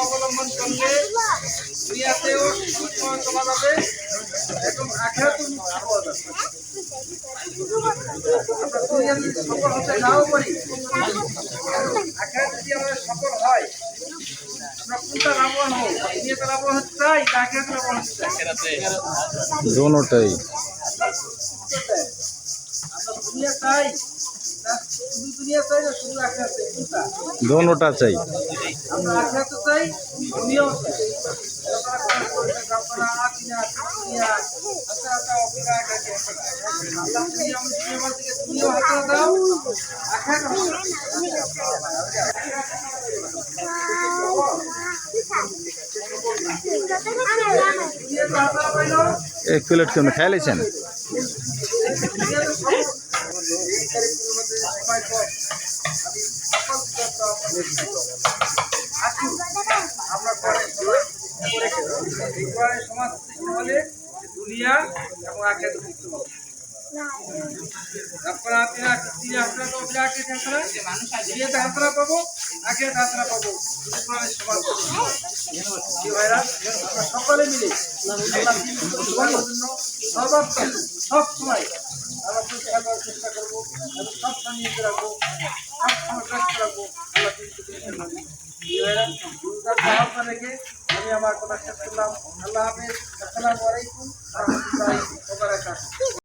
অবলম্বন করলে দুনিয়াতেও চলা যাবে এবং আখিরাতেও মুক্তি পাওয়া যাবে। আমরা দুনিয়াতে সফল হতে নাও পারি, আখিরাতে যদি আমাদের সফল হয়, আমরা কোনটা লাভবান হব? দুনিয়াতে লাভবান হতে চাই না আখিরাতে লাভবান হতে চাই? দোনোটাই। আমরা দুনিয়া চাই না শুধু দুনিয়া চাই না শুধু আখিরাতে? কোনটা? দোনোটা চাই। আমরা আখিরাতে চাই, দুনিয়াও চাই। ربنا آتنا في الدنيا حسنة وفي الآخرة حسنة আল্লাহ তুমি আমাদের দুনিয়া থেকে দুনিয়া হাসনা দাও, আখিরাত এক প্লেট কেমন খাই লাইছেন? আমরা সমাজ সৃষ্টি হলে দুনিয়া এবং আখিরাত মুক্ত হবে। আপনারা হাসনা তো আখিরাত হাসনা, দুনিয়াতে হাসনা পাবো, আখিরাত হাসনা পাবো। কোরআনের সমাজ কি ভাইরা, আমরা সকলে মিলে আল্লাহর জন্য সব সময় আল্লাহ করার চেষ্টা করবো এবং সব সময় নিয়ে রাখবো, সব সময় ব্যস্ত রাখবো। আল্লাহ রেখে আমি আমার কথা শেষ করলাম। আল্লাহ হাফেজ। আসসালামু আলাইকুম ওয়া রাহমাতুল্লাহি ওয়া বারাকাতুহু।